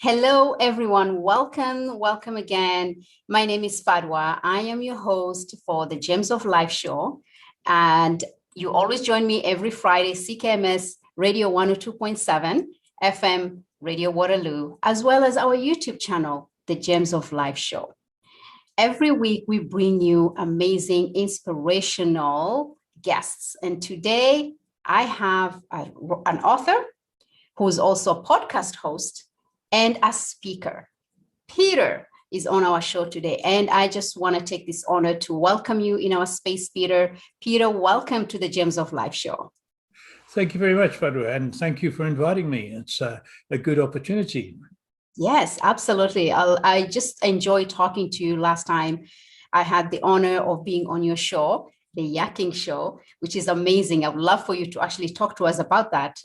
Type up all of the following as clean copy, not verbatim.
Hello, everyone. Welcome again. My name is Fadhwa. I am your host for the Gems of Life show. And you always join me every Friday, CKMS Radio 102.7, FM Radio Waterloo, as well as our YouTube channel, the Gems of Life show. Every week, we bring you amazing, inspirational guests. And today, I have an author who's also a podcast host and a speaker. Peter is on our show today, and I just want to take this honor to welcome you in our space, Peter. Peter, welcome to the Gems of Life show. Thank you very much, Fadhwa, and thank you for inviting me. It's a good opportunity. Yes, absolutely. I just enjoyed talking to you last time. I had the honor of being on your show, the Yakking show, which is amazing. I would love for you to actually talk to us about that,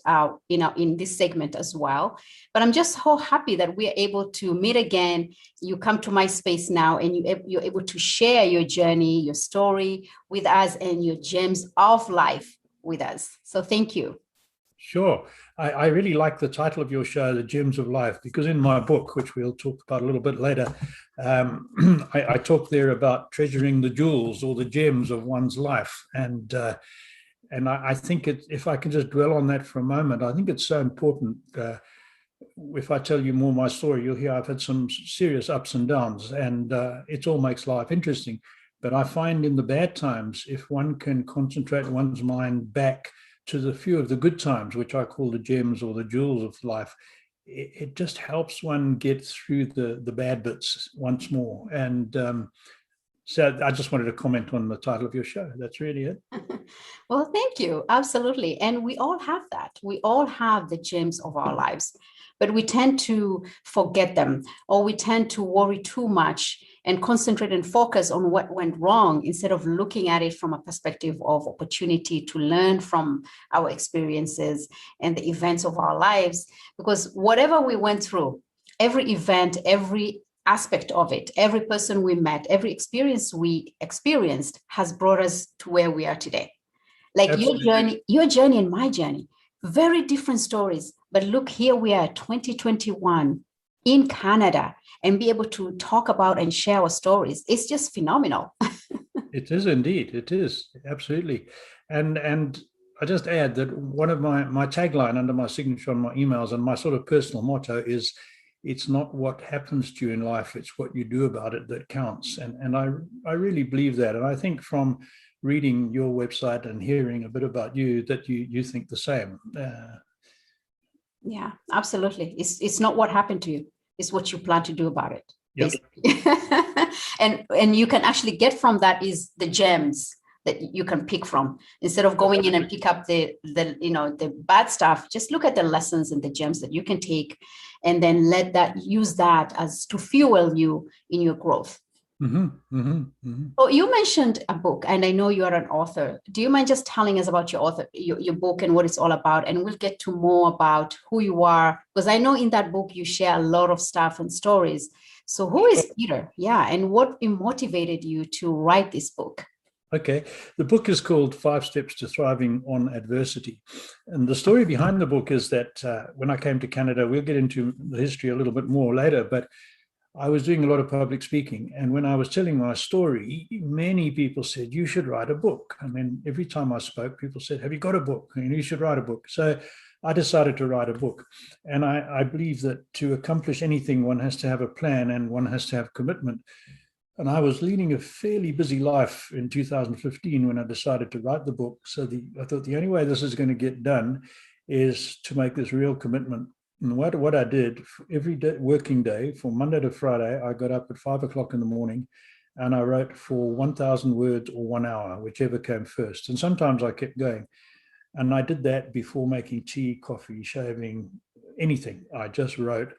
in this segment as well. But I'm just so happy that we're able to meet again. You come to my space now, and you're able to share your journey, your story with us, and your gems of life with us. So thank you. Sure. I really like the title of your show, The Gems of Life, because in my book, which we'll talk about a little bit later, I talk there about treasuring the jewels or the gems of one's life. And I think if I can just dwell on that for a moment, I think it's so important. If I tell you more my story, you'll hear I've had some serious ups and downs, and it all makes life interesting. But I find in the bad times, if one can concentrate one's mind back to the few of the good times, which I call the gems or the jewels of life, it just helps one get through the bad bits once more. And so I just wanted to comment on the title of your show. That's really it. Well, thank you. Absolutely. And we all have that. We all have the gems of our lives, but we tend to forget them, or we tend to worry too much and concentrate and focus on what went wrong instead of looking at it from a perspective of opportunity to learn from our experiences and the events of our lives. Because whatever we went through, every event, every aspect of it, every person we met, every experience we experienced has brought us to where we are today. Like Absolutely. your journey and my journey, very different stories. But look, here we are, 2021 in Canada, and be able to talk about and share our stories. It's just phenomenal. It is indeed. It is. Absolutely. And I just add that one of my tagline under my signature on my emails and my sort of personal motto is, it's not what happens to you in life, it's what you do about it that counts. And I really believe that. And I think from reading your website and hearing a bit about you that you think the same. Yeah, absolutely. It's not what happened to you. It's what you plan to do about it. Yep. and you can actually get from that is the gems that you can pick from. Instead of going in and pick up the bad stuff, just look at the lessons and the gems that you can take, and then use that as to fuel you in your growth. Mm-hmm, mm-hmm, mm-hmm. Oh, you mentioned a book, and I know you are an author. Do you mind just telling us about your book and what it's all about? And we'll get to more about who you are, because I know in that book you share a lot of stuff and stories. So who is Peter? Yeah, and what motivated you to write this book? Okay, the book is called 5 Steps to Thriving on Adversity. And the story behind the book is that when I came to Canada, we'll get into the history a little bit more later, but I was doing a lot of public speaking. And when I was telling my story, many people said, you should write a book. I mean, every time I spoke, people said, have you got a book? And you should write a book. So I decided to write a book. And I believe that to accomplish anything, one has to have a plan and one has to have commitment. And I was leading a fairly busy life in 2015 when I decided to write the book. So I thought the only way this is going to get done is to make this real commitment. And what I did every day, working day, from Monday to Friday, I got up at 5 o'clock in the morning and I wrote for 1,000 words or 1 hour, whichever came first. And sometimes I kept going. And I did that before making tea, coffee, shaving, anything. I just wrote.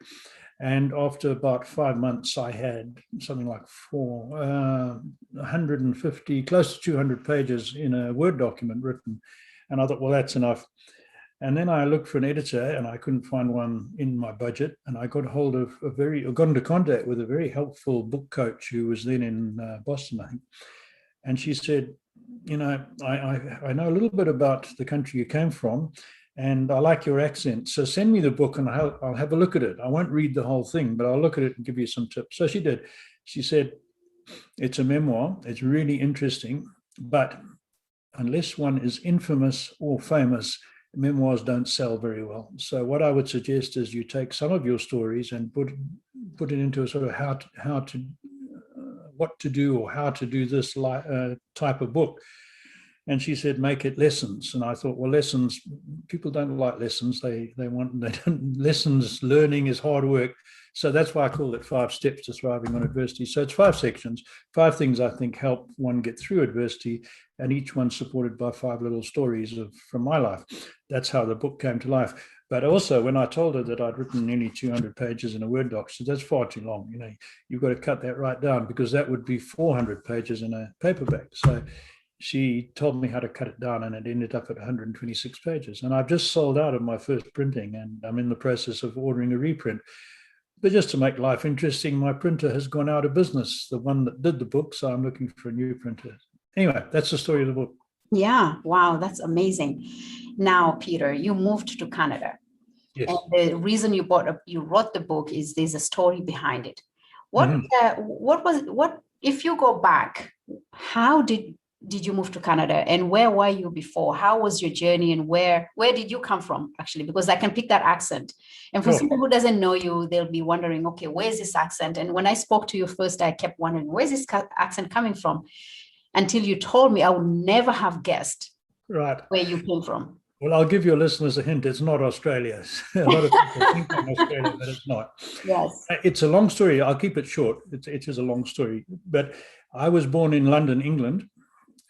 And after about 5 months, I had something like 150, close to 200 pages in a Word document written. And I thought, well, that's enough. And then I looked for an editor and I couldn't find one in my budget. And I got hold of got into contact with a very helpful book coach who was then in Boston, I think. And she said, I know a little bit about the country you came from. and I like your accent. So send me the book and I'll have a look at it. I won't read the whole thing, but I'll look at it and give you some tips. So she did. She said, it's a memoir. It's really interesting, but unless one is infamous or famous, memoirs don't sell very well. So what I would suggest is you take some of your stories and put it into a sort of what to do or how to do this type of book. And she said, make it lessons. And I thought, well, lessons, people don't like lessons. They don't, lessons, learning is hard work. So that's why I call it 5 Steps to Thriving on Adversity. So it's 5 sections, 5 things I think help one get through adversity, and each one supported by 5 little stories from my life. That's how the book came to life. But also, when I told her that I'd written nearly 200 pages in a Word doc, she said, that's far too long. You know, you've got to cut that right down, because that would be 400 pages in a paperback. So she told me how to cut it down, and it ended up at 126 pages. And I've just sold out of my first printing, and I'm in the process of ordering a reprint. But just to make life interesting, my printer has gone out of business, the one that did the book, so I'm looking for a new printer. Anyway, that's the story of the book. Yeah, wow, that's amazing. Now, Peter, you moved to Canada. Yes. And the reason you wrote the book is there's a story behind it. What if you go back, how did you move to Canada, and where were you before? How was your journey, and where did you come from, actually? Because I can pick that accent. And for someone who doesn't know you, they'll be wondering, okay, where's this accent? And when I spoke to you first, I kept wondering, where's this accent coming from? Until you told me, I would never have guessed where you came from. Well, I'll give your listeners a hint. It's not Australia. A lot of people think I'm Australia, but it's not. Yes. It's a long story. I'll keep it short. It is a long story. But I was born in London, England.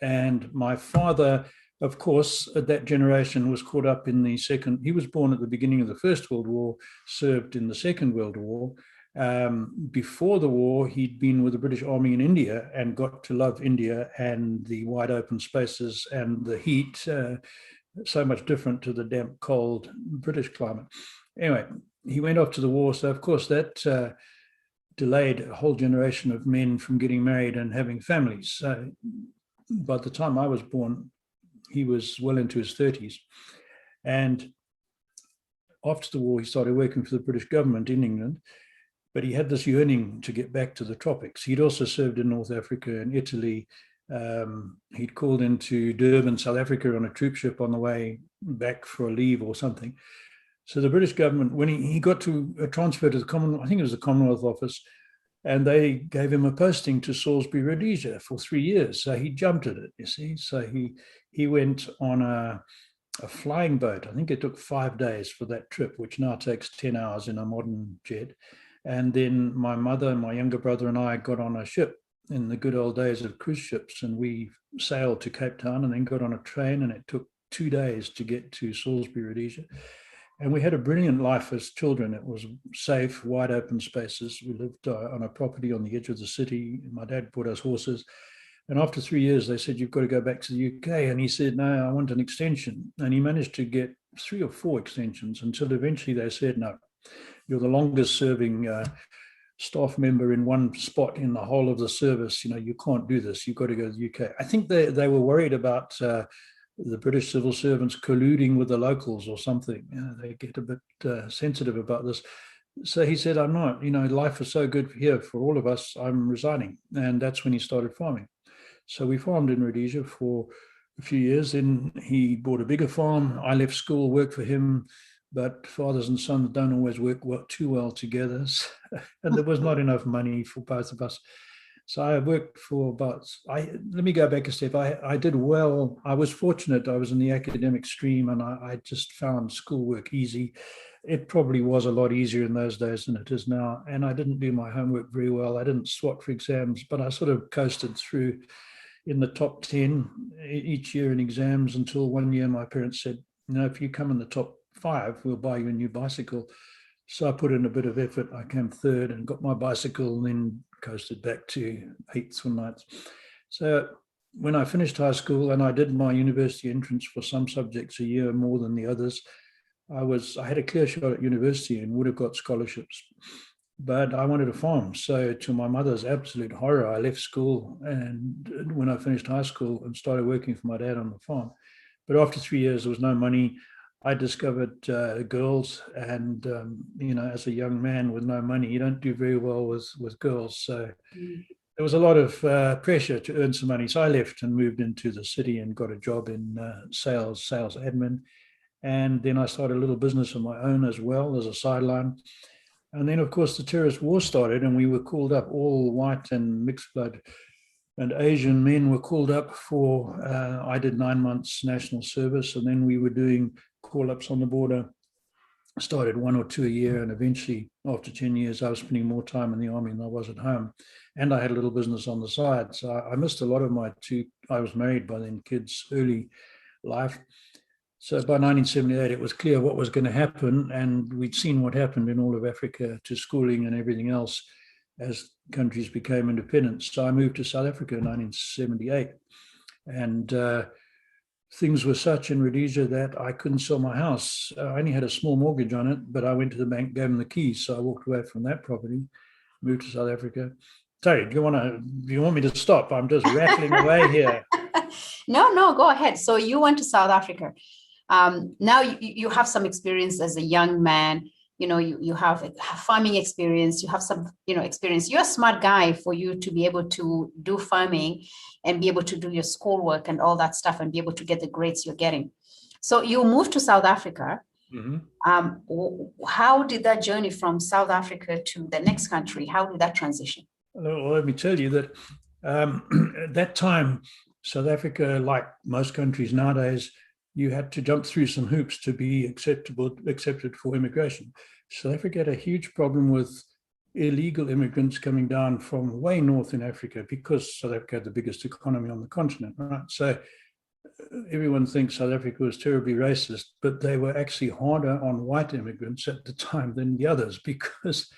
And my father, of course, at that generation was caught up in the second. He was born at the beginning of the First World War, served in the Second World War. Before the war, he'd been with the British Army in India and got to love India and the wide open spaces and the heat, so much different to the damp, cold British climate. Anyway, he went off to the war. So, of course, that delayed a whole generation of men from getting married and having families. By the time I was born, he was well into his 30s. And after the war, he started working for the British government in England, but he had this yearning to get back to the tropics. He'd also served in North Africa and Italy. He'd called into Durban, South Africa on a troop ship on the way back for a leave or something. So the British government, when he got to a transfer to the Commonwealth, I think it was the Commonwealth Office, and they gave him a posting to Salisbury, Rhodesia for 3 years. So he jumped at it, you see. So he went on a flying boat. I think it took 5 days for that trip, which now takes 10 hours in a modern jet. And then my mother and my younger brother and I got on a ship in the good old days of cruise ships, and we sailed to Cape Town and then got on a train, and it took 2 days to get to Salisbury, Rhodesia. And we had a brilliant life as children. It was safe, wide open spaces. We lived on a property on the edge of the city. My dad bought us horses. And after 3 years, they said, you've got to go back to the UK. And he said, no, I want an extension. And he managed to get 3 or 4 extensions until eventually they said, no, you're the longest serving staff member in one spot in the whole of the service. You know, you can't do this. You've got to go to the UK. I think they were worried about the British civil servants colluding with the locals or something. You know, they get a bit sensitive about this. So he said, I'm not, you know, life is so good here for all of us, I'm resigning. And that's when he started farming. So we farmed in Rhodesia for a few years. Then he bought a bigger farm. I left school, worked for him, but fathers and sons don't always work too well together. And there was not enough money for both of us. So I worked for let me go back a step. I did well. I was fortunate. I was in the academic stream, and I just found schoolwork easy. It probably was a lot easier in those days than it is now. And I didn't do my homework very well. I didn't swat for exams, but I sort of coasted through in the top 10 each year in exams until one year my parents said, you know, if you come in the top 5, we'll buy you a new bicycle. So I put in a bit of effort. I came 3rd and got my bicycle, and then coasted back to 8th or 9th. So when I finished high school and I did my university entrance for some subjects a year more than the others, I had a clear shot at university and would have got scholarships. But I wanted to farm. So to my mother's absolute horror, I left school, and when I finished high school, and started working for my dad on the farm. But after 3 years, there was no money. I discovered girls, and as a young man with no money, you don't do very well with girls. So Mm. there was a lot of pressure to earn some money. So I left and moved into the city and got a job in sales admin. And then I started a little business of my own as well as a sideline. And then, of course, the terrorist war started, and we were called up, all white and mixed blood and Asian men were called up for, I did 9 months national service, and then we were doing call-ups on the border. Started 1 or 2 a year, and eventually, after 10 years, I was spending more time in the army than I was at home. And I had a little business on the side. So I missed a lot of I was married by then, kids' early life. So by 1978, it was clear what was going to happen. And we'd seen what happened in all of Africa to schooling and everything else as countries became independent. So I moved to South Africa in 1978. And things were such in Rhodesia that I couldn't sell my house. I only had a small mortgage on it, but I went to the bank, gave them the keys. So I walked away from that property, moved to South Africa. Terry, do you want me to stop? I'm just rattling away here. No, go ahead. So you went to South Africa. Now you have some experience as a young man. You have farming experience. You have some, experience. You're a smart guy for you to be able to do farming and be able to do your schoolwork and all that stuff and be able to get the grades you're getting. So you moved to South Africa. Mm-hmm. How did that journey from South Africa to the next country? How did that transition? Well, let me tell you that at that time, South Africa, like most countries nowadays, you had to jump through some hoops to be accepted for immigration. South Africa had a huge problem with illegal immigrants coming down from way north in Africa because South Africa had the biggest economy on the continent, right? So everyone thinks South Africa was terribly racist, but they were actually harder on white immigrants at the time than the others because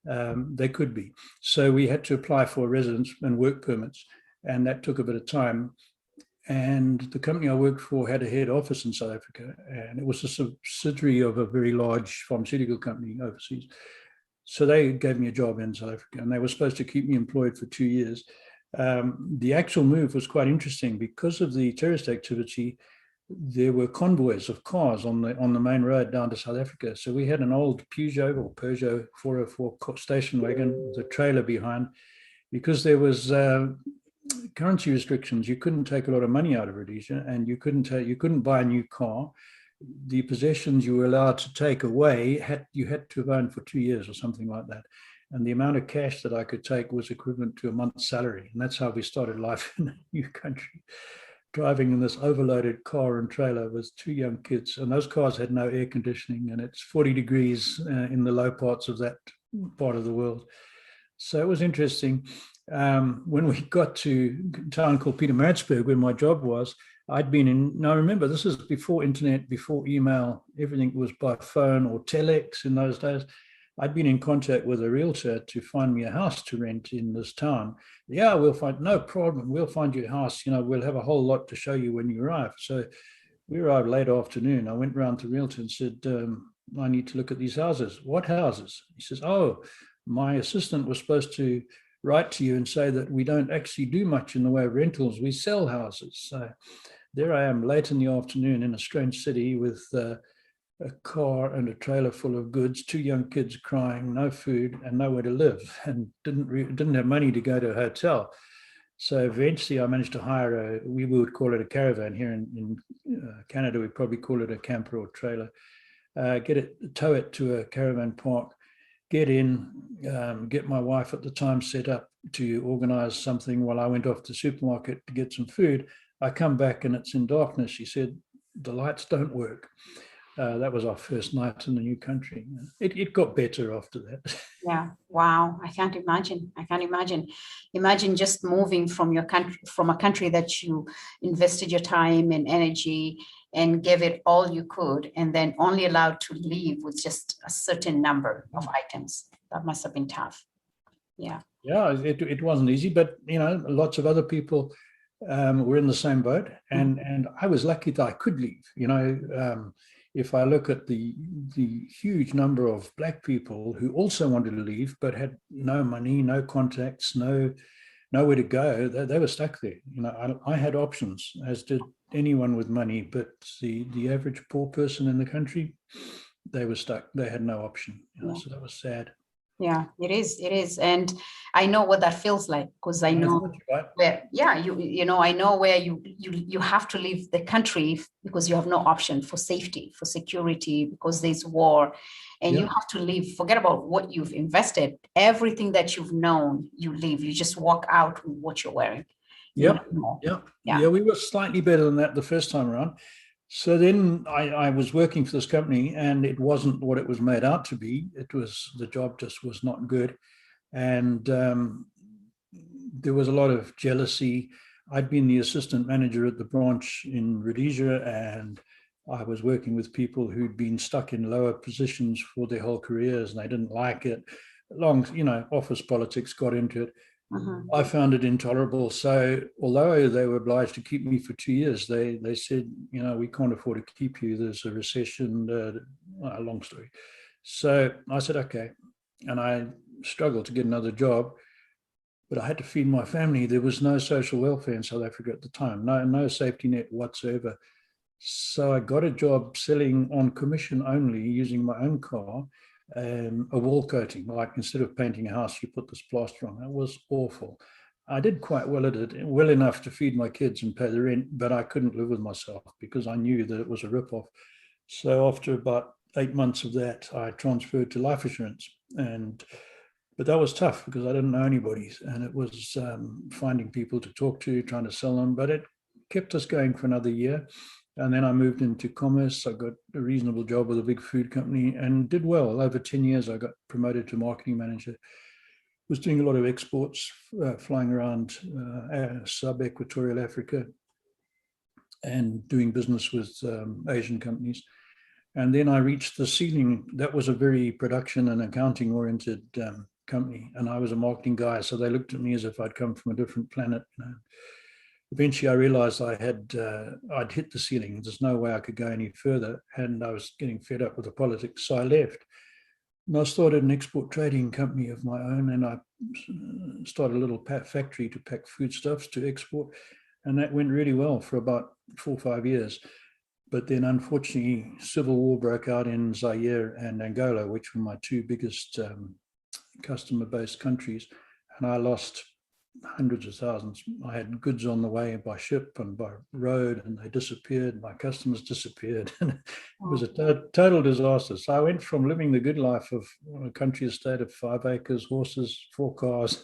they could be. So we had to apply for residence and work permits, and that took a bit of time. And the company I worked for had a head office in South Africa, and it was a subsidiary of a very large pharmaceutical company overseas. So they gave me a job in South Africa, and they were supposed to keep me employed for 2 years. The actual move was quite interesting because of the terrorist activity. There were convoys of cars on the main road down to South Africa. So we had an old Peugeot 404 station wagon with a trailer behind, because there was currency restrictions. You couldn't take a lot of money out of Rhodesia, and you couldn't buy a new car. The possessions you were allowed to take away you had to have owned for 2 years or something like that. And the amount of cash that I could take was equivalent to a month's salary. And that's how we started life in a new country, driving in this overloaded car and trailer with 2 young kids. And those cars had no air conditioning, and it's 40 degrees in the low parts of that part of the world. So it was interesting. When we got to a town called Pietermaritzburg, where my job was, I'd been in, now remember, this is before internet, before email, everything was by phone or telex in those days. I'd been in contact with a realtor to find me a house to rent in this town. Yeah, no problem, we'll find you a house, we'll have a whole lot to show you when you arrive. So we arrived late afternoon. I went round to the realtor and said, I need to look at these houses. What houses? He says, oh, my assistant was supposed to write to you and say that we don't actually do much in the way of rentals. We sell houses. So there I am late in the afternoon in a strange city with a car and a trailer full of goods, 2 young kids crying, no food and nowhere to live, and didn't have money to go to a hotel. So eventually I managed to hire we would call it a caravan. Here in Canada, we probably call it a camper or trailer. Tow it to a caravan park, get in, get my wife at the time set up to organize something while I went off to the supermarket to get some food. I come back and it's in darkness. She said, the lights don't work. That was our first night in the new country. It got better after that. Yeah. Wow. I can't imagine. Imagine just moving from your country, from a country that you invested your time and energy and gave it all you could, and then only allowed to leave with just a certain number of items. That must have been tough. Yeah. Yeah, it wasn't easy, but lots of other people were in the same boat, and I was lucky that I could leave. If I look at the huge number of Black people who also wanted to leave but had no money, no contacts, nowhere to go, they were stuck there. I had options, as did anyone with money, but the average poor person in the country, they were stuck. They had no option. So that was sad. Yeah, it is. And I know what that feels like, because I know where, I know where you have to leave the country because you have no option for safety, for security, because there's war, and you have to leave. Forget about what you've invested. Everything that you've known, you leave. You just walk out with what you're wearing. Yeah, we were slightly better than that the first time around. So then I was working for this company, and it wasn't what it was made out to be. The job just was not good. And there was a lot of jealousy. I'd been the assistant manager at the branch in Rhodesia, and I was working with people who'd been stuck in lower positions for their whole careers, and they didn't like it. Office politics got into it. I found it intolerable. So although they were obliged to keep me for 2 years, they said, we can't afford to keep you. There's a recession, a long story. So I said, okay. And I struggled to get another job, but I had to feed my family. There was no social welfare in South Africa at the time, no safety net whatsoever. So I got a job selling on commission only, using my own car, a wall coating. Like, instead of painting a house, you put this plaster on. It was awful. I did quite well at it, well enough to feed my kids and pay the rent, but I couldn't live with myself because I knew that it was a ripoff. So after about 8 months of that, I transferred to life assurance. But that was tough because I didn't know anybody, and it was finding people to talk to, trying to sell them, but it kept us going for another year. And then I moved into commerce. I got a reasonable job with a big food company and did well. Over 10 years, I got promoted to marketing manager. Was doing a lot of exports, flying around sub-Equatorial Africa and doing business with Asian companies. And then I reached the ceiling. That was a very production and accounting-oriented company, and I was a marketing guy, so they looked at me as if I'd come from a different planet. Eventually, I realized I'd hit the ceiling. There's no way I could go any further, and I was getting fed up with the politics, so I left. And I started an export trading company of my own, and I started a little factory to pack foodstuffs to export, and that went really well for about 4 or 5 years. But then, unfortunately, civil war broke out in Zaire and Angola, which were my two biggest customer-based countries, and I lost hundreds of thousands. I had goods on the way by ship and by road, and they disappeared. My customers disappeared, and it was a total disaster. So I went from living the good life of a country estate of 5 acres, horses, 4 cars.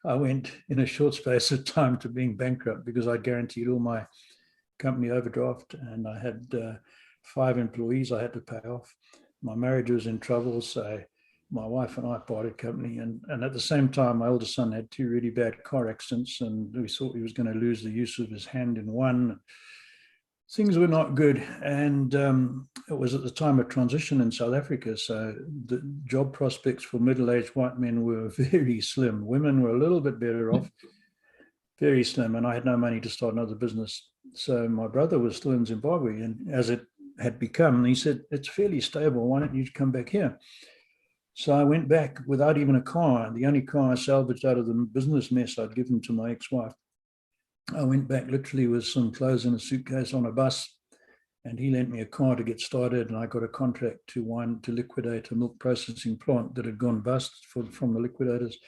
I went in a short space of time to being bankrupt because I guaranteed all my company overdraft, and I had 5 employees I had to pay off. My marriage was in trouble, so my wife and I parted company, and at the same time, my oldest son had 2 really bad car accidents, and we thought he was going to lose the use of his hand in one. Things were not good, and it was at the time of transition in South Africa, so the job prospects for middle-aged white men were very slim. Women were a little bit better off, very slim, and I had no money to start another business. So my brother was still in Zimbabwe, and as it had become, he said, it's fairly stable, why don't you come back here? So I went back without even a car. The only car I salvaged out of the business mess I'd given to my ex-wife. I went back literally with some clothes in a suitcase on a bus, and he lent me a car to get started, and I got a contract to liquidate a milk processing plant that had gone bust from the liquidators.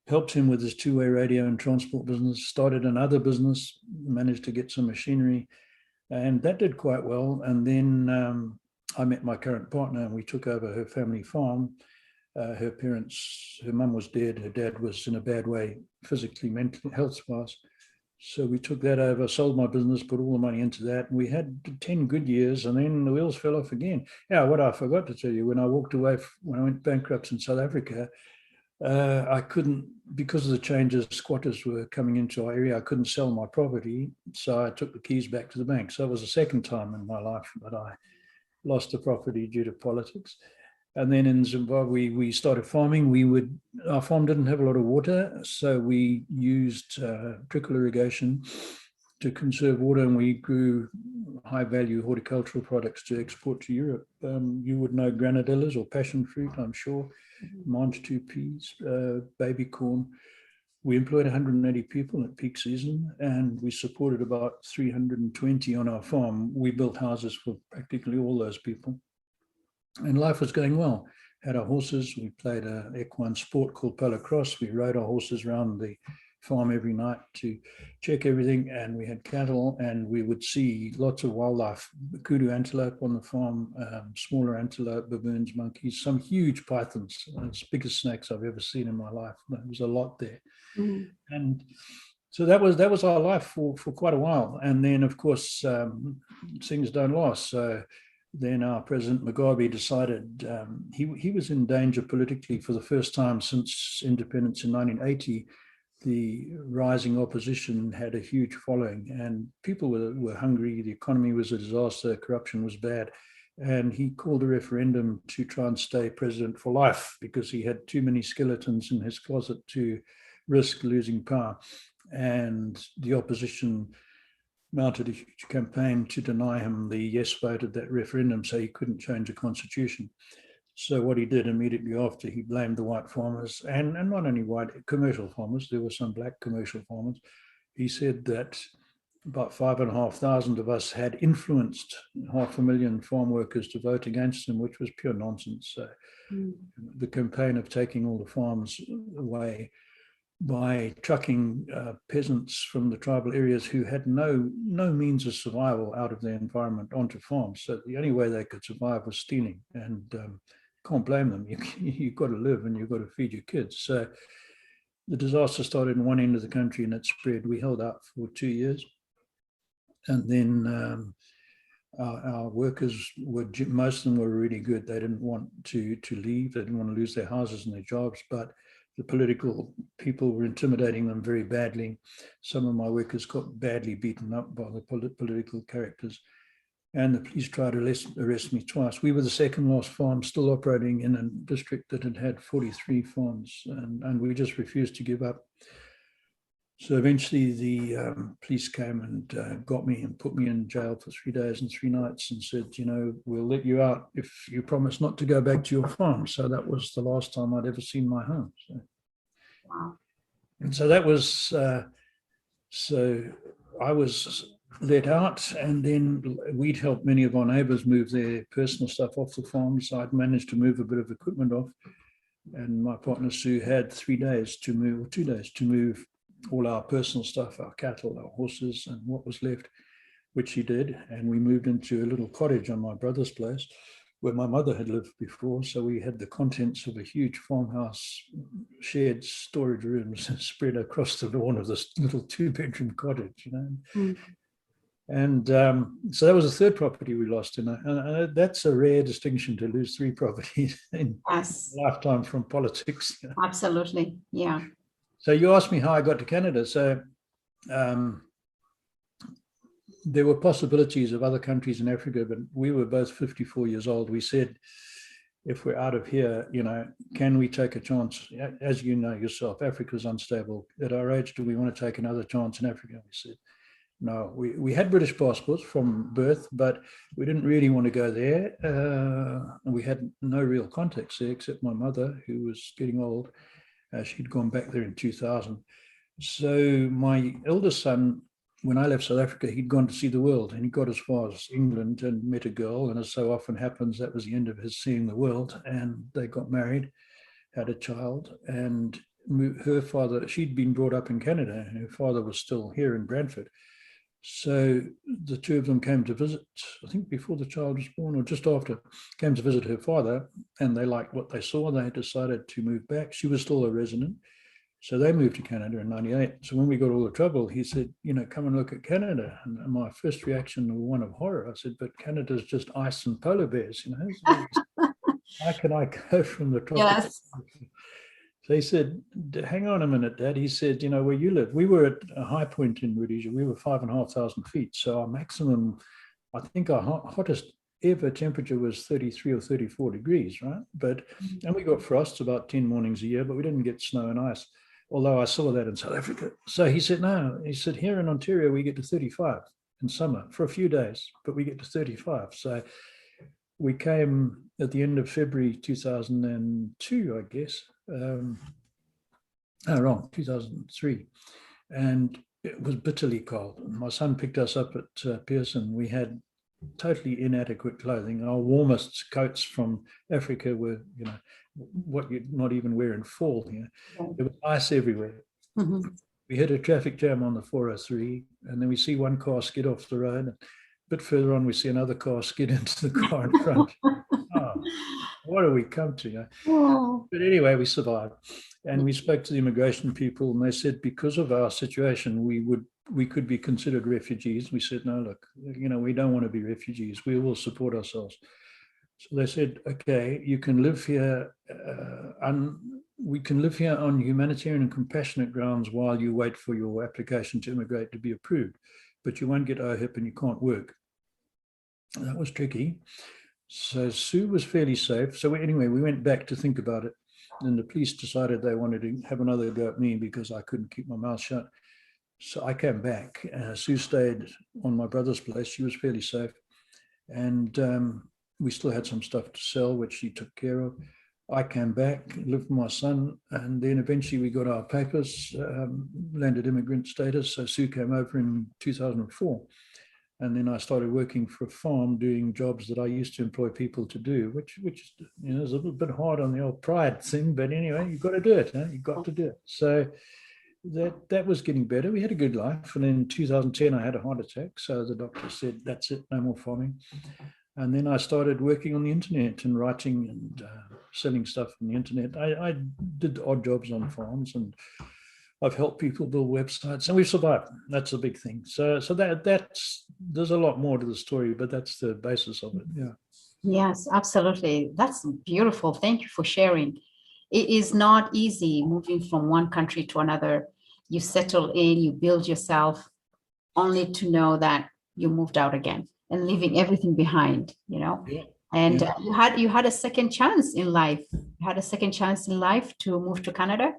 Helped him with his 2-way radio and transport business, started another business, managed to get some machinery, and that did quite well. And then I met my current partner, and we took over her family farm. Her mum was dead, her dad was in a bad way, physically, mentally, health-wise. So we took that over, sold my business, put all the money into that, and we had 10 good years, and then the wheels fell off again. Yeah, what I forgot to tell you, when I went bankrupt in South Africa, I couldn't, because of the changes, squatters were coming into our area, I couldn't sell my property, so I took the keys back to the bank. So it was the second time in my life that I lost the property due to politics. And then in Zimbabwe, we started farming. Our farm didn't have a lot of water, so we used trickle irrigation to conserve water, and we grew high-value horticultural products to export to Europe. You would know granadillas or passion fruit, I'm sure, mange two peas, baby corn. We employed 180 people at peak season, and we supported about 320 on our farm. We built houses for practically all those people. And life was going well. Had our horses, we played an equine sport called polo cross. We rode our horses around the farm every night to check everything, and we had cattle, and we would see lots of wildlife, kudu antelope on the farm, smaller antelope, baboons, monkeys, some huge pythons, as big as snakes I've ever seen in my life. There was a lot there. And so that was our life for quite a while. And then, of course, things don't last. So then our President Mugabe decided he was in danger politically for the first time since independence in 1980. The rising opposition had a huge following, and people were hungry. The economy was a disaster. Corruption was bad. And he called a referendum to try and stay president for life because he had too many skeletons in his closet to risk losing power. And the opposition mounted a huge campaign to deny him the yes vote at that referendum, so he couldn't change the constitution. So what he did immediately after, he blamed the white farmers, and not only white, commercial farmers, there were some black commercial farmers. He said that about 5,500 of us had influenced 500,000 farm workers to vote against him, which was pure nonsense. So the campaign of taking all the farms away by trucking peasants from the tribal areas who had no means of survival out of their environment onto farms. So the only way they could survive was stealing, and can't blame them. You've got to live and you've got to feed your kids. So the disaster started in one end of the country and it spread. We held out for 2 years. And then our workers most of them were really good. They didn't want to leave. They didn't want to lose their houses and their jobs, but the political people were intimidating them very badly. Some of my workers got badly beaten up by the political characters, and the police tried to arrest me twice. We were the second last farm still operating in a district that had 43 farms, and we just refused to give up. So eventually the police came and got me and put me in jail for 3 days and 3 nights and said, we'll let you out if you promise not to go back to your farm. So that was the last time I'd ever seen my home. So, Wow. And so that was, so I was let out, and then we'd helped many of our neighbors move their personal stuff off the farm. So I'd managed to move a bit of equipment off. And my partner Sue had 3 days to move, or 2 days to move all our personal stuff, our cattle, our horses, and what was left, which he did. And we moved into a little cottage on my brother's place where my mother had lived before. So we had the contents of a huge farmhouse, shared storage rooms spread across the lawn of this little 2-bedroom cottage, And so that was the third property we lost. And that's a rare distinction, to lose 3 properties in a lifetime from politics. Absolutely. Yeah. So you asked me how I got to Canada. So there were possibilities of other countries in Africa, but we were both 54 years old. We said, if we're out of here, can we take a chance? As you know yourself, Africa's unstable. At our age, do we want to take another chance in Africa? We said, no. We had British passports from birth, but we didn't really want to go there. And we had no real contacts there except my mother, who was getting old. She'd gone back there in 2000. So my eldest son, when I left South Africa, he'd gone to see the world, and he got as far as England and met a girl. And as so often happens, that was the end of his seeing the world. And they got married, had a child, and her father, she'd been brought up in Canada, and her father was still here in Brantford. So the two of them came to visit, I think before the child was born or just after, came to visit her father, and they liked what they saw. They decided to move back. She was still a resident. So they moved to Canada in 98. So when we got all the trouble, he said, come and look at Canada. And my first reaction was one of horror. I said, but Canada's just ice and polar bears, How can I go from the tropics? Yes. So he said, hang on a minute, Dad. He said, where you live, we were at a high point in Rhodesia. We were 5,500 feet. So our maximum, I think our hottest ever temperature was 33 or 34 degrees, right? And we got frosts about 10 mornings a year, but we didn't get snow and ice, although I saw that in South Africa. So he said, no. He said, here in Ontario, we get to 35 in summer for a few days, but we get to 35. So we came at the end of February 2002, I guess. wrong, 2003. And it was bitterly cold. My son picked us up at Pearson. We had totally inadequate clothing. Our warmest coats from Africa were, what you'd not even wear in fall here. There was ice everywhere. Mm-hmm. We hit a traffic jam on the 403, and then we see one car skid off the road. A bit further on, we see another car skid into the car in front. Oh, what do we come to? Oh. But anyway, we survived. And we spoke to the immigration people, and they said because of our situation, we could be considered refugees. We said, no, look, we don't want to be refugees. We will support ourselves. So they said, okay, you can live here, we can live here on humanitarian and compassionate grounds while you wait for your application to immigrate to be approved, but you won't get OHIP and you can't work. That was tricky. So Sue was fairly safe. So anyway, we went back to think about it. And the police decided they wanted to have another go at me because I couldn't keep my mouth shut. So I came back. Sue stayed on my brother's place. She was fairly safe. And we still had some stuff to sell, which she took care of. I came back, lived with my son, and then eventually we got our papers, landed immigrant status. So Sue came over in 2004. And then I started working for a farm doing jobs that I used to employ people to do, which is a little bit hard on the old pride thing. But anyway, you've got to do it. You've got to do it. So that was getting better. We had a good life. And in 2010, I had a heart attack. So the doctor said, that's it, no more farming. And then I started working on the internet and writing and selling stuff on the internet. I did odd jobs on farms, and I've helped people build websites, and we've survived. That's a big thing. So there's a lot more to the story, but that's the basis of it. Yeah. Yes, absolutely. That's beautiful. Thank you for sharing. It is not easy moving from one country to another. You settle in, you build yourself, only to know that you moved out again and leaving everything behind. Yeah. And yeah. You had a second chance in life. You had a second chance in life to move to Canada.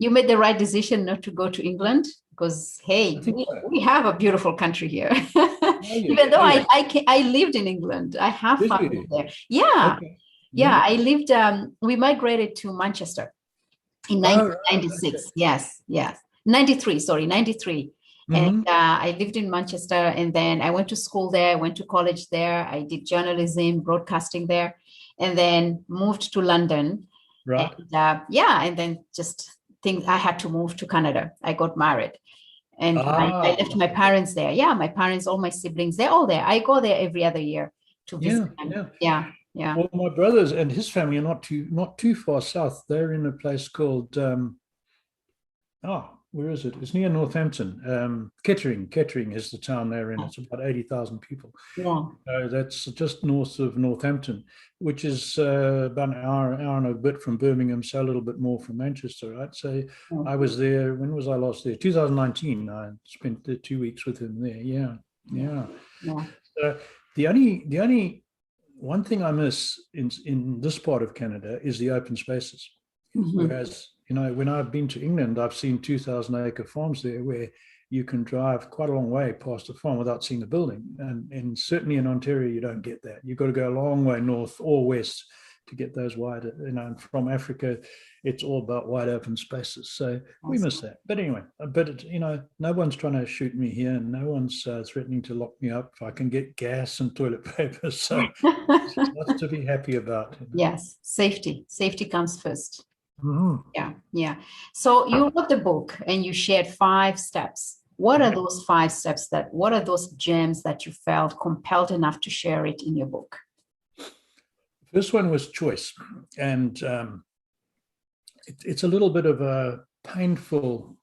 You made the right decision not to go to England because, hey, we have a beautiful country here. Even though I lived in England, I have family there. Yeah. Okay. Yeah, I lived, we migrated to Manchester in 1996. Okay. Yes. 93. Mm-hmm. And I lived in Manchester, and then I went to school there, went to college there. I did journalism, broadcasting there, and then moved to London. Right. And, and then just I had to move to Canada. I got married, and I left my parents there. Yeah, my parents, all my siblings, they're all there. I go there every other year to visit them. Yeah. Well, my brothers and his family are not too far south. They're in a place called where is it? It's near Northampton. Kettering is the town they're in. It's about 80,000 people. Yeah. So that's just north of Northampton, which is about an hour and a bit from Birmingham, so a little bit more from Manchester, right? So I was there. When was I last there? 2019. I spent 2 weeks with him there. Yeah. So the only one thing I miss in this part of Canada is the open spaces. Mm-hmm. Whereas, when I've been to England, I've seen 2,000-acre farms there where you can drive quite a long way past a farm without seeing the building. And certainly in Ontario, you don't get that. You've got to go a long way north or west to get those wide, and from Africa, it's all about wide open spaces. So we miss that. But anyway, no one's trying to shoot me here, and no one's threatening to lock me up if I can get gas and toilet paper. So it's lots to be happy about. Yes, safety comes first. Mm-hmm. Yeah. So you wrote the book and you shared 5 steps. What are those 5 steps what are those gems that you felt compelled enough to share it in your book? First one was choice. And it's a little bit of a painful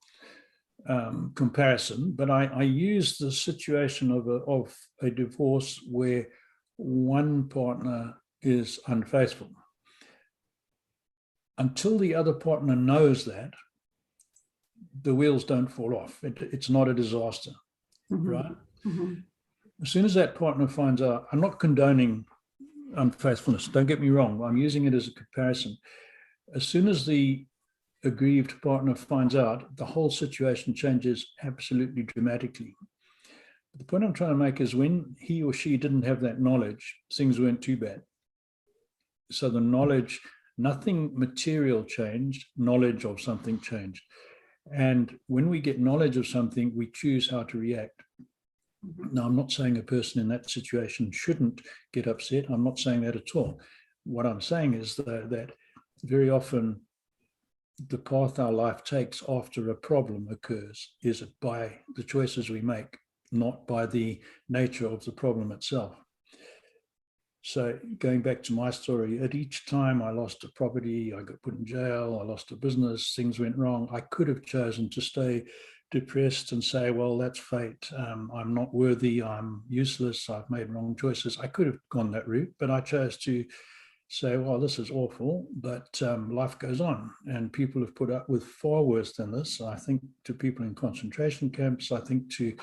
comparison, but I use the situation of a divorce where one partner is unfaithful. Until the other partner knows that, the wheels don't fall off. It's not a disaster, mm-hmm. right? Mm-hmm. As soon as that partner finds out, I'm not condoning unfaithfulness, don't get me wrong, I'm using it as a comparison. As soon as the aggrieved partner finds out, the whole situation changes absolutely dramatically. But the point I'm trying to make is when he or she didn't have that knowledge, things weren't too bad. So the knowledge Nothing material changed, knowledge of something changed. And when we get knowledge of something, we choose how to react. Now, I'm not saying a person in that situation shouldn't get upset. I'm not saying that at all. What I'm saying is that very often the path our life takes after a problem occurs is by the choices we make, not by the nature of the problem itself. So going back to my story, at each time I lost a property, I got put in jail, I lost a business, things went wrong, I could have chosen to stay depressed and say, well, that's fate. I'm not worthy. I'm useless. I've made wrong choices. I could have gone that route, but I chose to say, well, this is awful, but life goes on. And people have put up with far worse than this. I think to people in concentration camps, I think to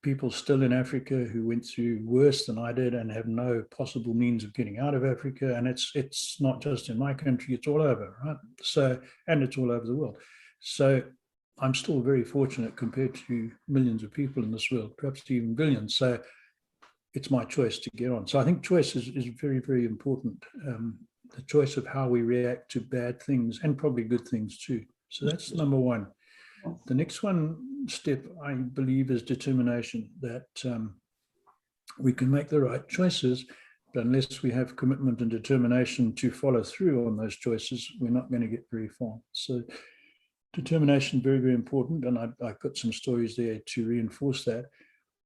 people still in Africa who went through worse than I did and have no possible means of getting out of Africa. And it's not just in my country, it's all over, right? So, and it's all over the world. So I'm still very fortunate compared to millions of people in this world, perhaps even billions. So it's my choice to get on. So I think choice is very, very important. The choice of how we react to bad things and probably good things too. So that's number one. The next step, I believe, is determination, that we can make the right choices, but unless we have commitment and determination to follow through on those choices, we're not going to get very far. So determination, very, very important. And I put some stories there to reinforce that.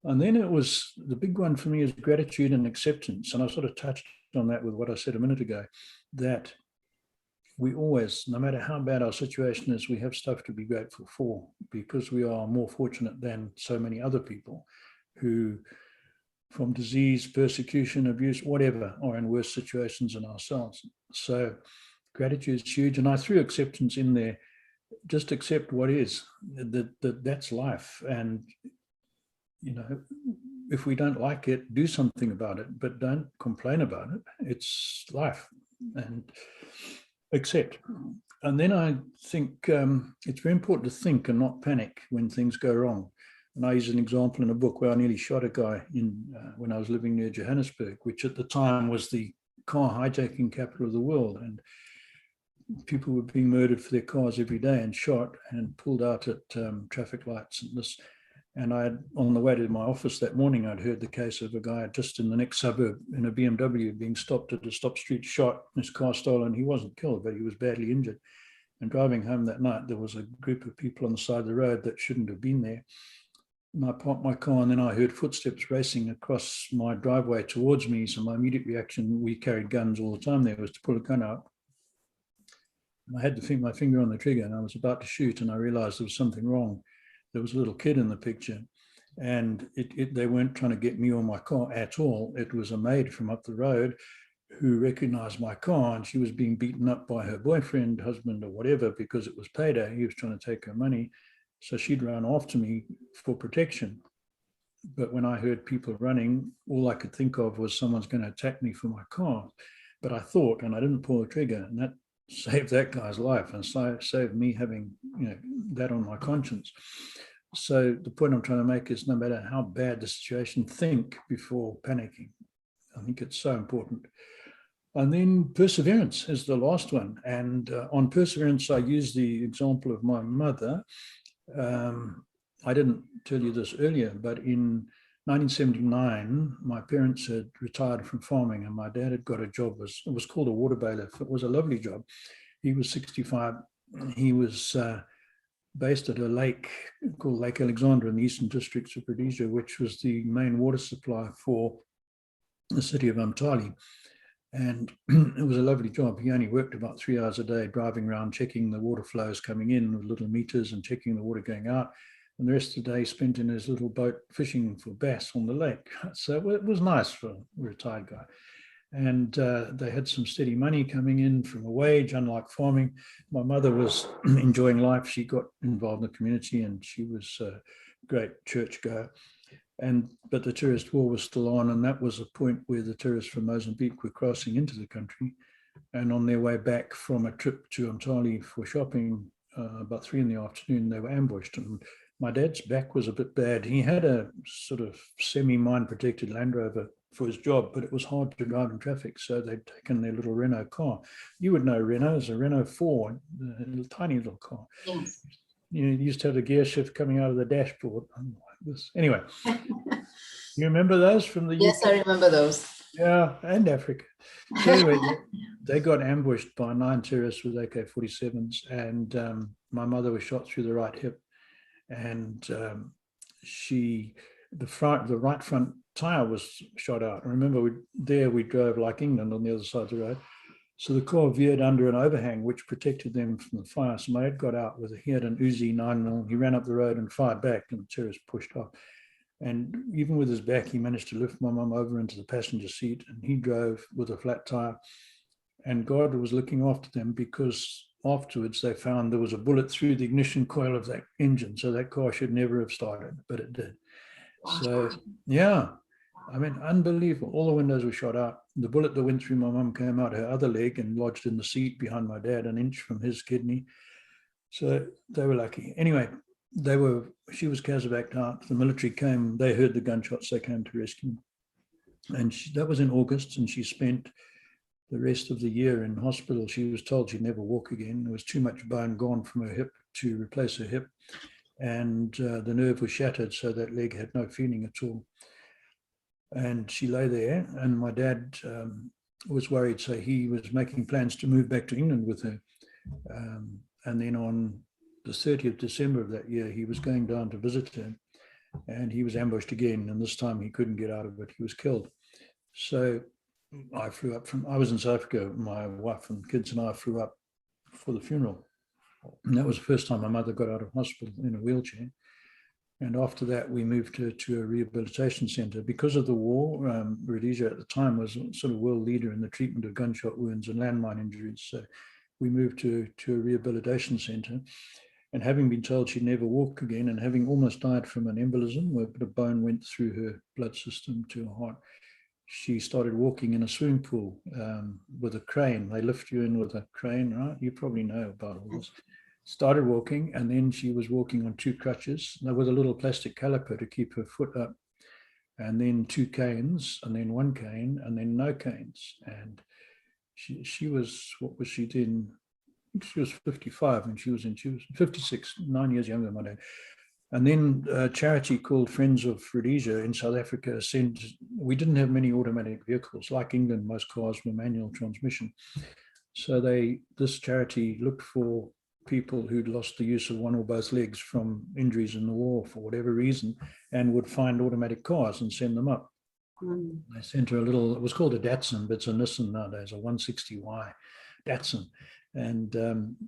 And then it was, the big one for me is gratitude and acceptance. And I sort of touched on that with what I said a minute ago, that we always, no matter how bad our situation is, we have stuff to be grateful for, because we are more fortunate than so many other people who, from disease, persecution, abuse, whatever, are in worse situations than ourselves. So gratitude is huge. And I threw acceptance in there. Just accept what is, that's life. And, you know, if we don't like it, do something about it, but don't complain about it. It's life, and accept. And then I think it's very important to think and not panic when things go wrong. And I use an example in a book where I nearly shot a guy when I was living near Johannesburg, which at the time was the car hijacking capital of the world. And people were being murdered for their cars every day and shot and pulled out at traffic lights. And I had, on the way to my office that morning, I'd heard the case of a guy just in the next suburb in a BMW being stopped at a stop street, shot, his car stolen. He wasn't killed, but he was badly injured. And driving home that night, there was a group of people on the side of the road that shouldn't have been there. And I parked my car, and then I heard footsteps racing across my driveway towards me. So my immediate reaction, we carried guns all the time there, was to pull a gun out. And I had to think my finger on the trigger, and I was about to shoot, and I realized there was something wrong. There was a little kid in the picture, and they weren't trying to get me or my car at all. It was a maid from up the road who recognized my car, and she was being beaten up by her boyfriend, husband, or whatever, because it was payday. He was trying to take her money. So she'd run after me for protection. But when I heard people running, all I could think of was someone's going to attack me for my car. But I thought, and I didn't pull the trigger, and that saved that guy's life and saved me having, that on my conscience. So the point I'm trying to make is, no matter how bad the situation, think before panicking. I think it's so important. And then perseverance is the last one. And on perseverance, I use the example of my mother. I didn't tell you this earlier, but in 1979, my parents had retired from farming, and my dad had got a job. It was called a water bailiff. It was a lovely job. He was 65. He was based at a lake called Lake Alexandra in the eastern districts of Rhodesia, which was the main water supply for the city of Umtali. And it was a lovely job. He only worked about 3 hours a day, driving around, checking the water flows coming in with little meters and checking the water going out. And the rest of the day spent in his little boat fishing for bass on the lake. So it was nice for a retired guy. And they had some steady money coming in from a wage, unlike farming. My mother was enjoying life. She got involved in the community, and she was a great churchgoer. But the tourist war was still on, and that was a point where the tourists from Mozambique were crossing into the country. And on their way back from a trip to Umtali for shopping, about 3 p.m, they were ambushed. And my dad's back was a bit bad. He had a sort of semi-mine protected Land Rover for his job, but it was hard to drive in traffic, so they'd taken their little Renault car. You would know Renault is a Renault 4, a little, tiny little car. Yes. You used to have the gear shift coming out of the dashboard. Anyway, you remember those from the Yes, UK? I remember those. Yeah, and Africa. So anyway, they got ambushed by 9 terrorists with AK-47s, and my mother was shot through the right hip, and the right front tire was shot out. I remember we drove like England on the other side of the road. So the car veered under an overhang, which protected them from the fire. So my dad got out he had an Uzi 9mm. He ran up the road and fired back, and the terrorists pushed off. And even with his back, he managed to lift my mum over into the passenger seat, and he drove with a flat tire. And God was looking after them, because afterwards they found there was a bullet through the ignition coil of that engine. So that car should never have started, but it did. Wow. So, yeah, I mean, unbelievable. All the windows were shot out. The bullet that went through my mum came out her other leg and lodged in the seat behind my dad, an inch from his kidney. So they were lucky. Anyway, she was casevaced out. The military came, they heard the gunshots, they came to rescue. And that was in August, and she spent the rest of the year in hospital. She was told she'd never walk again. There was too much bone gone from her hip to replace her hip. And the nerve was shattered, so that leg had no feeling at all. And she lay there, and my dad was worried, so he was making plans to move back to England with her. And then on the 30th of December of that year, he was going down to visit her, and he was ambushed again, and this time he couldn't get out of it. He was killed. So I flew up I was in South Africa, my wife and kids and I flew up for the funeral. And that was the first time my mother got out of hospital in a wheelchair. And after that, we moved her to a rehabilitation center. Because of the war, Rhodesia at the time was sort of world leader in the treatment of gunshot wounds and landmine injuries. So we moved to a rehabilitation center. And having been told she'd never walk again, and having almost died from an embolism where a bit of bone went through her blood system to her heart, she started walking in a swimming pool with a crane. They lift you in with a crane, right? You probably know about all this. Started walking, and then she was walking on 2 crutches with a little plastic caliper to keep her foot up, and then 2 canes, and then 1 cane, and then no canes. And she was, what was she then? She was 55, and she was 56, 9 years younger than my dad. And then a charity called Friends of Rhodesia in South Africa we didn't have many automatic vehicles. Like England, most cars were manual transmission. So this charity looked for people who'd lost the use of one or both legs from injuries in the war for whatever reason, and would find automatic cars and send them up. They sent her it was called a Datsun, but it's a Nissan nowadays, a 160Y Datsun. And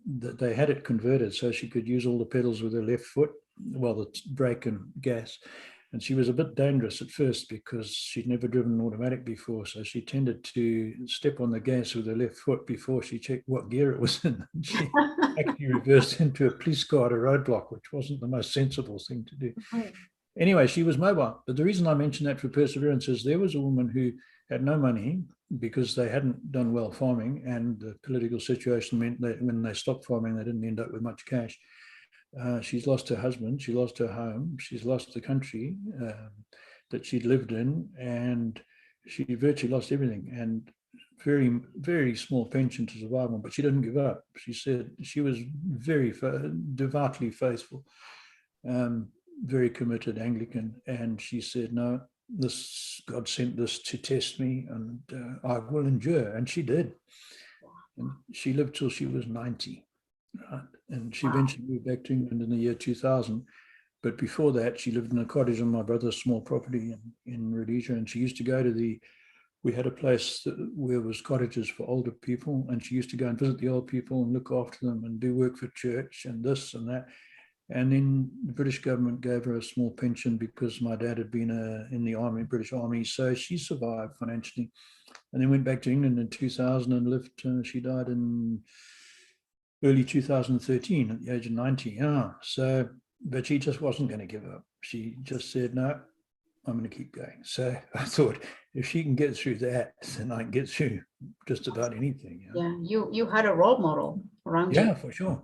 they had it converted so she could use all the pedals with her left foot, well, the brake and gas. And she was a bit dangerous at first because she'd never driven an automatic before. So she tended to step on the gas with her left foot before she checked what gear it was in. And she actually reversed into a police car at a roadblock, which wasn't the most sensible thing to do. Anyway, she was mobile. But the reason I mention that for perseverance is there was a woman who had no money because they hadn't done well farming, and the political situation meant that when they stopped farming, they didn't end up with much cash. She's lost her husband, she lost her home, she's lost the country that she'd lived in, and she virtually lost everything, and very, very small pension to survive on, but she didn't give up. She said she was very devoutly faithful, very committed Anglican, and she said, no, God sent this to test me, and I will endure, and she did. And she lived till she was 90. Right. And she eventually moved back to England in the year 2000. But before that, she lived in a cottage on my brother's small property in Rhodesia. And she used to go to we had a place where was cottages for older people. And she used to go and visit the old people and look after them and do work for church and this and that. And then the British government gave her a small pension because my dad had been in the army, British Army. So she survived financially. And then went back to England in 2000 and lived, she died in early 2013 at the age of 90. Yeah. So, but she just wasn't going to give up. She just said, no, I'm going to keep going. So I thought, if she can get through that, then I can get through just about anything. Yeah, you had a role model around you. Yeah, for sure.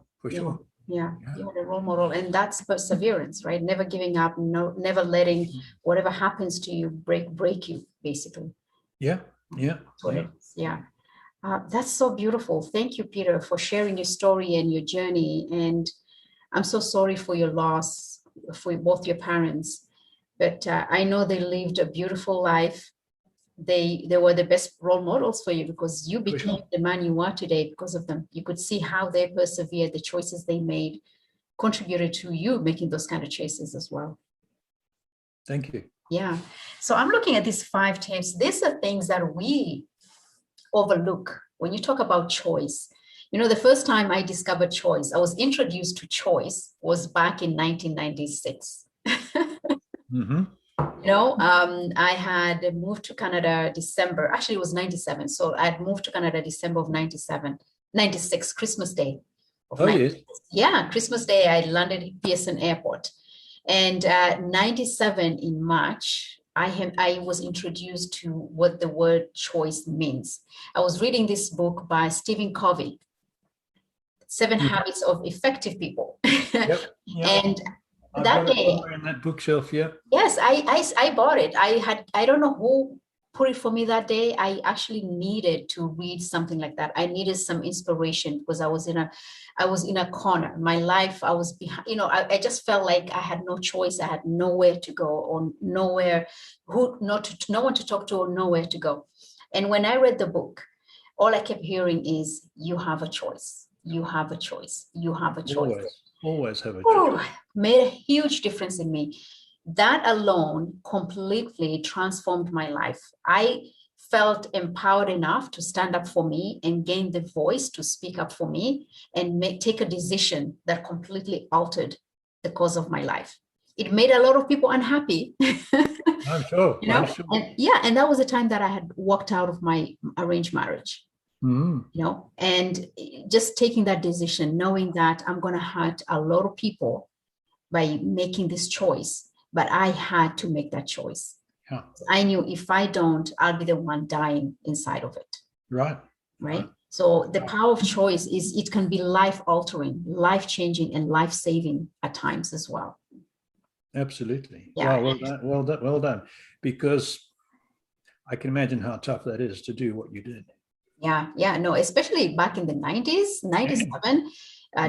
Yeah, you're a role model, and that's perseverance, right? Never giving up, never letting whatever happens to you break you, basically. Yeah, yeah, yeah. Yeah. That's so beautiful. Thank you, Peter, for sharing your story and your journey. And I'm so sorry for your loss for both your parents, but I know they lived a beautiful life. They were the best role models for you, because you became the man you are today because of them. You could see how they persevered, the choices they made contributed to you making those kind of choices as well. Thank you. Yeah. So I'm looking at these 5 tips. These are things that we overlook when you talk about choice. You know, the first time I discovered choice, I was introduced to choice was back in 1996. Mm-hmm. You know, I had moved to Canada December, actually it was 97. So I had moved to Canada December of 96, Christmas Day. Oh, yes. Yeah, Christmas Day, I landed at Pearson Airport. And 97 in March, I was introduced to what the word choice means. I was reading this book by Stephen Covey, 7 Habits of Effective People. Yep. And I've that got day, it in that bookshelf, yeah. yes, I bought it. I don't know who put it for me that day. I actually needed to read something like that. I needed some inspiration because I was in a corner. My life, I was behind, you know, I just felt like I had no choice. I had nowhere to go, or nowhere, no one to talk to, or nowhere to go. And when I read the book, all I kept hearing is, you have a choice. You have a choice. You have a choice. Always have a choice. Made a huge difference in me. That alone completely transformed my life. I felt empowered enough to stand up for me and gain the voice to speak up for me and take a decision that completely altered the course of my life. It made a lot of people unhappy. I'm sure. You know? I'm sure. And that was the time that I had walked out of my arranged marriage. Mm. You know, and just taking that decision, knowing that I'm going to hurt a lot of people by making this choice, but I had to make that choice. Yeah. I knew if I don't, I'll be the one dying inside of it. Right. So the power of choice is, it can be life altering, life changing, and life saving at times as well. Absolutely. Yeah. Well done. Because I can imagine how tough that is to do what you did. Yeah, no, especially back in the 90s, 97,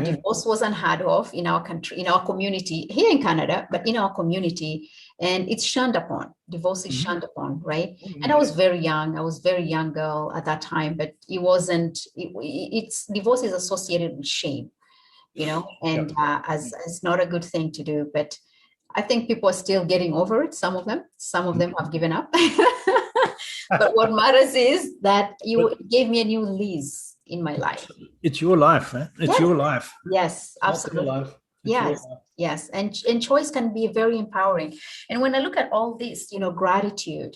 divorce was unheard of in our country, in our community, here in Canada, but in our community, and it's shunned upon. Divorce is shunned upon, right? And I was very young. I was a very young girl at that time, but it wasn't, it's divorce is associated with shame, you know, and as not a good thing to do, but I think people are still getting over it. Some of them have given up. But what matters is that you gave me a new lease in my life. It's your life, eh? It's your life. Yes, absolutely. Life. Yes. And choice can be very empowering. And when I look at all this, you know, gratitude,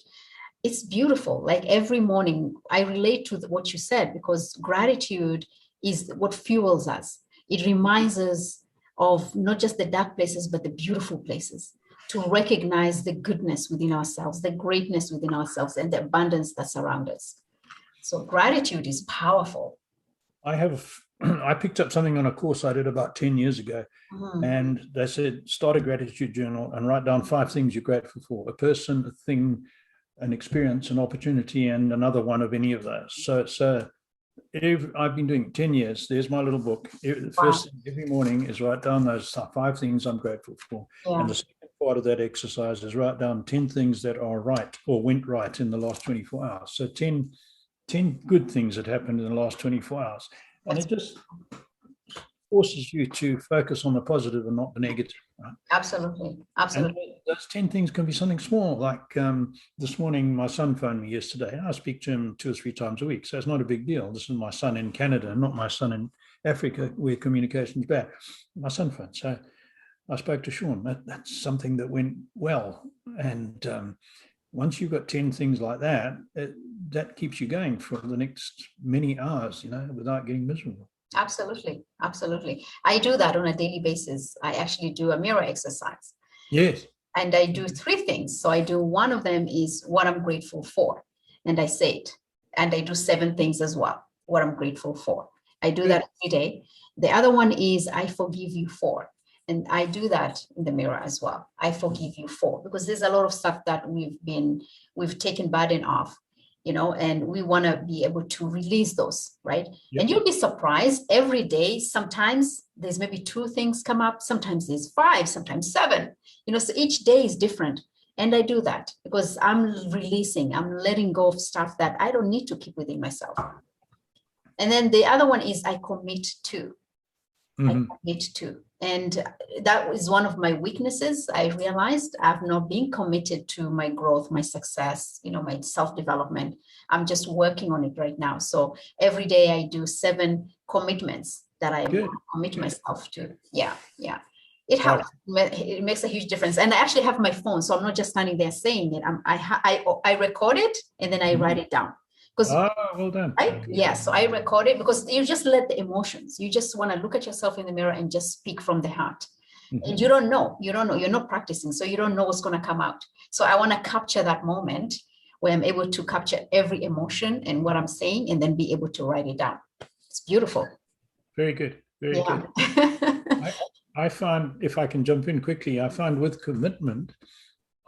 it's beautiful. Like every morning, I relate to what you said, because gratitude is what fuels us. It reminds us of not just the dark places, but the beautiful places, to recognize the goodness within ourselves, the greatness within ourselves, and the abundance that surrounds us. So gratitude is powerful. I picked up something on a course I did about 10 years ago, and they said, start a gratitude journal and write down 5 things you're grateful for: a person, a thing, an experience, an opportunity, and another one of any of those. So I've been doing it 10 years. There's my little book. The first thing every morning is write down those 5 things I'm grateful for. And the second part of that exercise is write down 10 things that are right or went right in the last 24 hours. So 10 good things that happened in the last 24 hours. And it just forces you to focus on the positive and not the negative. Right? Absolutely. And those 10 things can be something small. Like this morning, my son phoned me yesterday. I speak to him 2 or 3 times a week, so it's not a big deal. This is my son in Canada, not my son in Africa, where communication's bad. My son phoned. So I spoke to Sean. That's something that went well. And once you've got 10 things like that, that keeps you going for the next many hours, you know, without getting miserable. Absolutely. I do that on a daily basis. I actually do a mirror exercise. Yes. And I do 3 things. So I do, one of them is what I'm grateful for, and I say it. And I do 7 things as well, what I'm grateful for. I do that every day. The other one is I forgive you for. And I do that in the mirror as well. I forgive you for, because there's a lot of stuff that we've taken burden off, and we want to be able to release those, right? Yep. And you'll be surprised every day. Sometimes there's maybe 2 things come up. Sometimes there's 5, sometimes 7, so each day is different. And I do that because I'm letting go of stuff that I don't need to keep within myself. And then the other one is I commit to. I commit to. And that is one of my weaknesses. I realized I've not been committed to my growth, my success, my self-development. I'm just working on it right now. So every day I do 7 commitments that I commit myself to. Yeah. It helps. It makes a huge difference. And I actually have my phone, so I'm not just standing there saying it. I record it and then I write it down. Well done. Right? Yeah, so I record it because you just let the emotions. You just want to look at yourself in the mirror and just speak from the heart. And you don't know. You're not practicing, so you don't know what's going to come out. So I want to capture that moment where I'm able to capture every emotion and what I'm saying, and then be able to write it down. It's beautiful. Very good. Very good. I find, if I can jump in quickly, I find with commitment,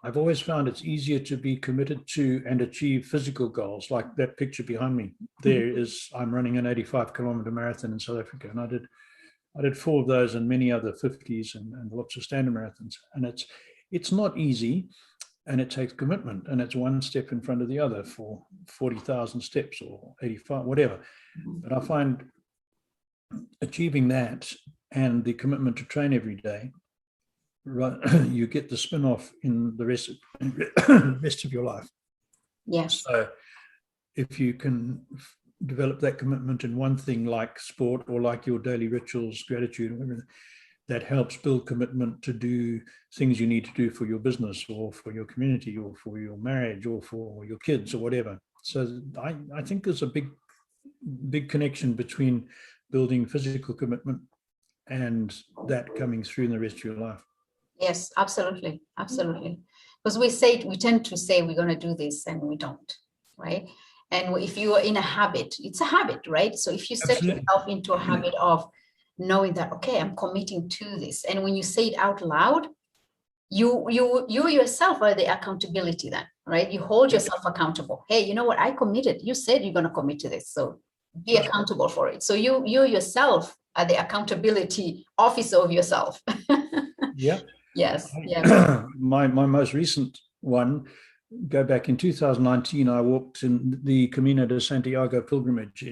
I've always found it's easier to be committed to and achieve physical goals, like that picture behind me. There is, I'm running an 85-kilometer marathon in South Africa, and I did 4 of those and many other 50s and lots of standard marathons. And it's not easy, and it takes commitment, and it's one step in front of the other for 40,000 steps or 85, whatever. But I find achieving that and the commitment to train every day, right, you get the spin-off in the rest of your life. Yes. So if you can develop that commitment in one thing like sport or like your daily rituals, gratitude, or whatever, that helps build commitment to do things you need to do for your business or for your community or for your marriage or for your kids or whatever. So I think there's a big connection between building physical commitment and that coming through in the rest of your life. Yes, absolutely. Absolutely. Because we tend to say we're going to do this and we don't, right? And if you are in a habit, it's a habit, right? So if you set yourself into a habit of knowing that, okay, I'm committing to this. And when you say it out loud, you yourself are the accountability then, right? You hold yourself accountable. Hey, you know what? I committed. You said you're going to commit to this. So be accountable for it. So you yourself are the accountability officer of yourself. Yeah. Yes. My most recent one, go back in 2019, I walked in the Camino de Santiago pilgrimage.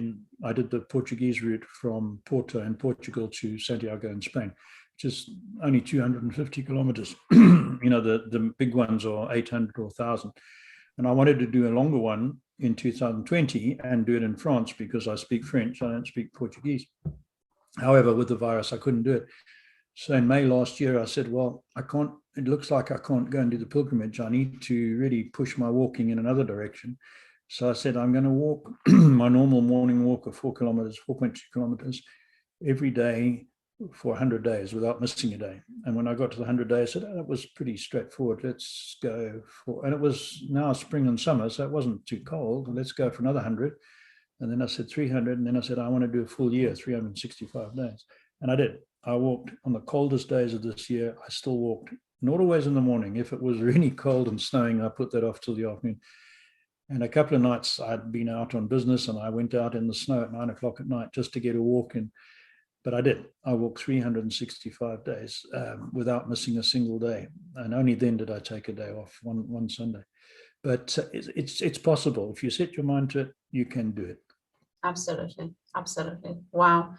I did the Portuguese route from Porto in Portugal to Santiago in Spain, which is only 250 kilometers. The big ones are 800 or 1,000. And I wanted to do a longer one in 2020 and do it in France because I speak French. I don't speak Portuguese. However, with the virus, I couldn't do it. So in May last year, I said, well, it looks like I can't go and do the pilgrimage. I need to really push my walking in another direction. So I said, I'm going to walk my normal morning walk of 4.2 kilometers every day for 100 days without missing a day. And when I got to the 100 days, I said, that was pretty straightforward. Let's go and it was now spring and summer, so it wasn't too cold. Let's go for another 100. And then I said 300. And then I said, I want to do a full year, 365 days. And I did. I walked on the coldest days of this year. I still walked, not always in the morning. If it was really cold and snowing, I put that off till the afternoon. And a couple of nights I'd been out on business and I went out in the snow at 9 o'clock at night just to get a walk in. But I did. I walked 365 days without missing a single day. And only then did I take a day off, one Sunday. But it's possible. If you set your mind to it, you can do it. Absolutely. Absolutely. Wow.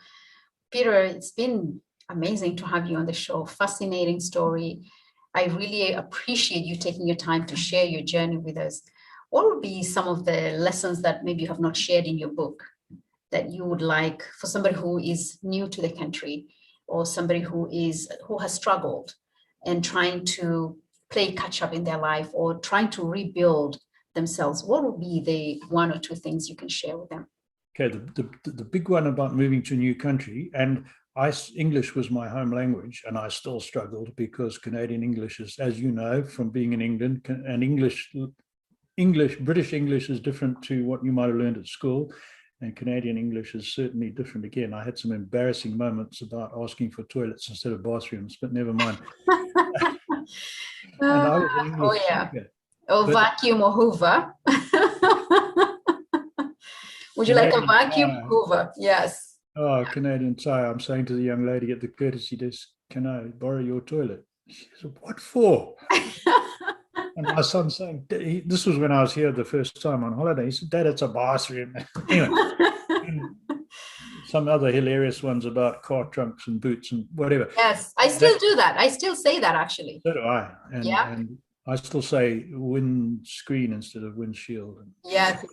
Peter, it's been amazing to have you on the show. Fascinating story. I really appreciate you taking your time to share your journey with us. What would be some of the lessons that maybe you have not shared in your book that you would like for somebody who is new to the country or somebody who has struggled and trying to play catch up in their life or trying to rebuild themselves? What would be the 1 or 2 things you can share with them? Okay, the big one about moving to a new country, and English was my home language, and I still struggled because Canadian English is, as you know, from being in England, and British English is different to what you might have learned at school, and Canadian English is certainly different again. I had some embarrassing moments about asking for toilets instead of bathrooms, but never mind. And I was an English yeah. speaker. Or vacuum or Hoover. Would you like a vacuum Tire. Hoover? Yes. Oh, Canadian Tire. I'm saying to the young lady at the courtesy desk, can I borrow your toilet? She said, what for? And my son's saying, this was when I was here the first time on holiday. He said, Dad, it's a bathroom. Anyway, some other hilarious ones about car trunks and boots and whatever. Yes, I still do that. I still say that, actually. So do I. Yeah. And I still say windscreen instead of windshield. Yes.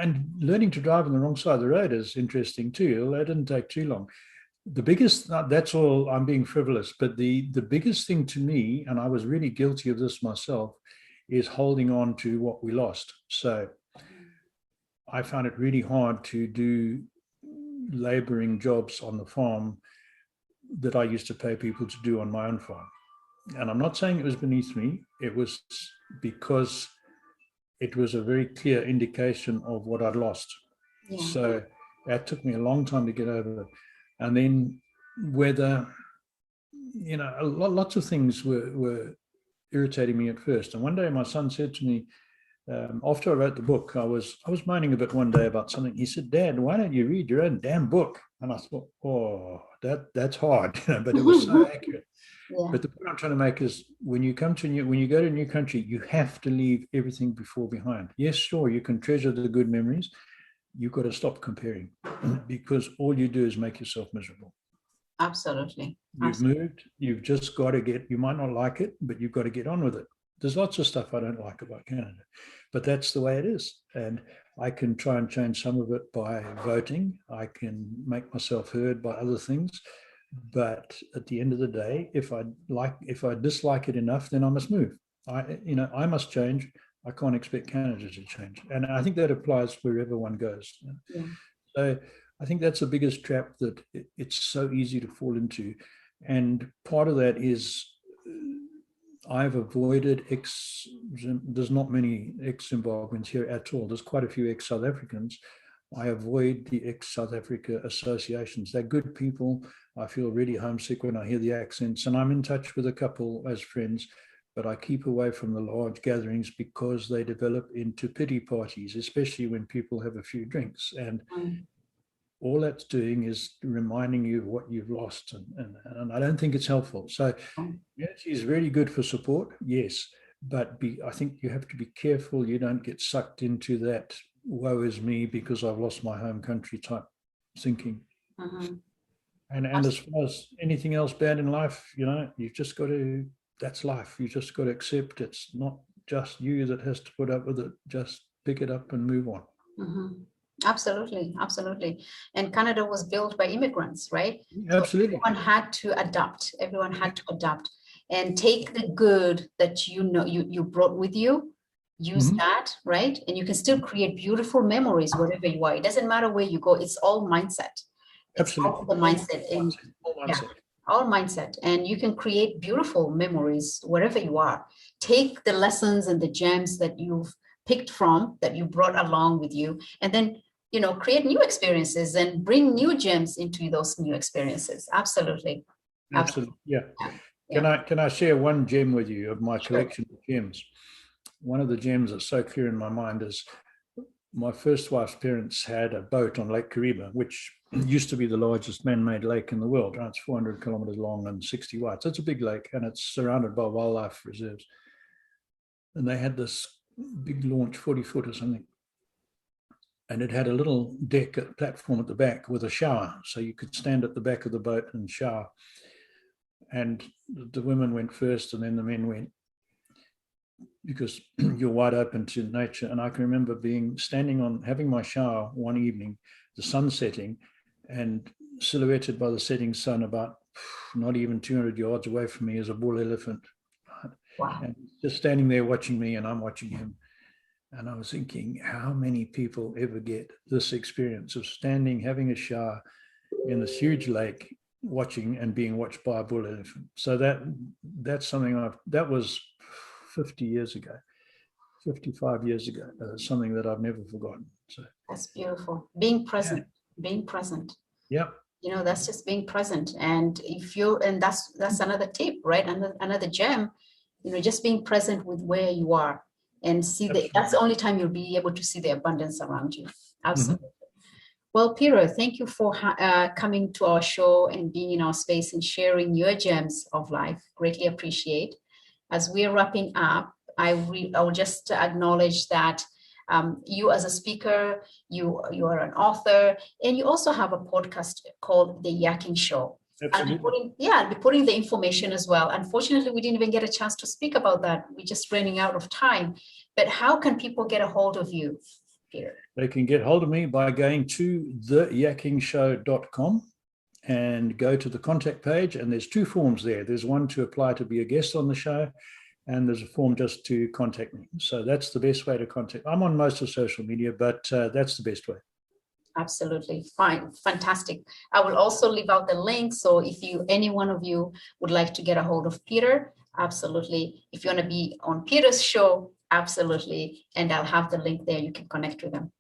And learning to drive on the wrong side of the road is interesting too. That didn't take too long. The biggest, that's all, I'm being frivolous, but the biggest thing to me, and I was really guilty of this myself, is holding on to what we lost. So I found it really hard to do laboring jobs on the farm that I used to pay people to do on my own farm. And I'm not saying it was beneath me. It was because it was a very clear indication of what I'd lost. Yeah. So that took me a long time to get over it. And then whether, lots of things were irritating me at first. And one day my son said to me, after I wrote the book, I was moaning a bit one day about something. He said, Dad, why don't you read your own damn book? And I thought, oh, that's hard, but it was so accurate. Yeah. But the point I'm trying to make is when you go to a new country, you have to leave everything behind. Yes, sure, you can treasure the good memories. You've got to stop comparing because all you do is make yourself miserable. Absolutely. You've moved, you've just got to you might not like it, but you've got to get on with it. There's lots of stuff I don't like about Canada, but that's the way it is. And I can try and change some of it by voting. I can make myself heard by other things. But at the end of the day, if I dislike it enough, then I must move. I must change. I can't expect Canada to change. And I think that applies wherever one goes. Yeah. So I think that's the biggest trap that it's so easy to fall into. And part of that is I've avoided there's not many ex-Zimbabweans here at all. There's quite a few ex-South Africans. I avoid the ex-South Africa associations. They're good people. I feel really homesick when I hear the accents, and I'm in touch with a couple as friends, but I keep away from the large gatherings because they develop into pity parties, especially when people have a few drinks. And all that's doing is reminding you of what you've lost. And I don't think it's helpful. So unity is really good for support, yes, but I think you have to be careful you don't get sucked into that woe is me because I've lost my home country type thinking. Mm-hmm. And as far as anything else bad in life, you've just got to, that's life. You just got to accept it's not just you that has to put up with it. Just pick it up and move on. Mm-hmm. Absolutely. Absolutely. And Canada was built by immigrants, right? Absolutely. So everyone had to adapt. And take the good that you brought with you. Use mm-hmm. that, right? And you can still create beautiful memories wherever you are. It doesn't matter where you go. It's all mindset. Absolutely. All the mindset. All mindset. And you can create beautiful memories wherever you are. Take the lessons and the gems that you've picked from, that you brought along with you, and then, create new experiences and bring new gems into those new experiences. Absolutely. Yeah. Can I share one gem with you of my collection of gems? One of the gems that's so clear in my mind is my first wife's parents had a boat on Lake Kariba, which used to be the largest man-made lake in the world. Right? It's 400 kilometers long and 60 wide. So it's a big lake, and it's surrounded by wildlife reserves. And they had this big launch, 40 foot or something. And it had a little deck, a platform at the back with a shower. So you could stand at the back of the boat and shower. And the women went first and then the men went, because you're wide open to nature. And I can remember having my shower one evening, the sun setting, and silhouetted by the setting sun about not even 200 yards away from me is a bull elephant. Wow. And just standing there watching me and I'm watching him. And I was thinking, how many people ever get this experience of standing, having a shower in this huge lake, watching and being watched by a bull elephant? So that's something that was 50 years ago, 55 years ago, something that I've never forgotten. So that's beautiful. Being present, being present. yeah. That's just being present. And that's another tip, right? Another gem, just being present with where you are and that's the only time you'll be able to see the abundance around you. Absolutely. Well, Peter, thank you for coming to our show and being in our space and sharing your gems of life. Greatly appreciate. As we're wrapping up, I will just acknowledge that you as a speaker, you are an author, and you also have a podcast called The Yakking Show. Absolutely. I'll be putting the information as well. Unfortunately, we didn't even get a chance to speak about that. We're just running out of time. But how can people get a hold of you, Peter? They can get hold of me by going to theyakkingshow.com and go to the contact page. And there's two forms there. There's one to apply to be a guest on the show, and there's a form just to contact me. So that's the best way to contact. I'm on most of social media, but that's the best way. Absolutely. Fine. Fantastic. I will also leave out the link. So if any one of you would like to get a hold of Peter, absolutely. If you want to be on Peter's show, absolutely. And I'll have the link there. You can connect with them.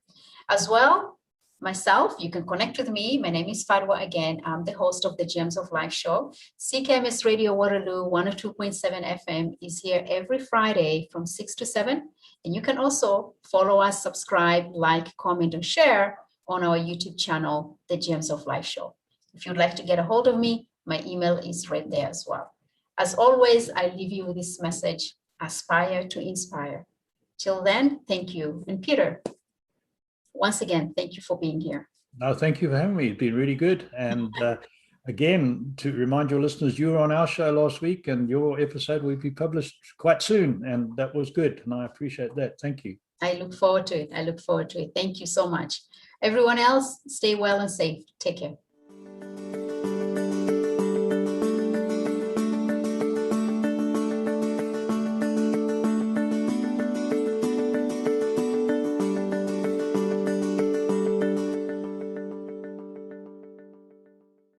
As well, myself, you can connect with me. My name is Fadhwa again. I'm the host of the Gems of Life show. CKMS Radio Waterloo 102.7 FM is here every Friday from 6 to 7. And you can also follow us, subscribe, like, comment, and share on our YouTube channel, The Gems of Life show. If you'd like to get a hold of me, my email is right there as well. As always, I leave you with this message: aspire to inspire. Till then, thank you. And Peter, once again, thank you for being here. No, thank you for having me. It's been really good. And again, to remind your listeners, you were on our show last week and your episode will be published quite soon. And that was good. And I appreciate that. Thank you. I look forward to it. Thank you so much. Everyone else, stay well and safe. Take care.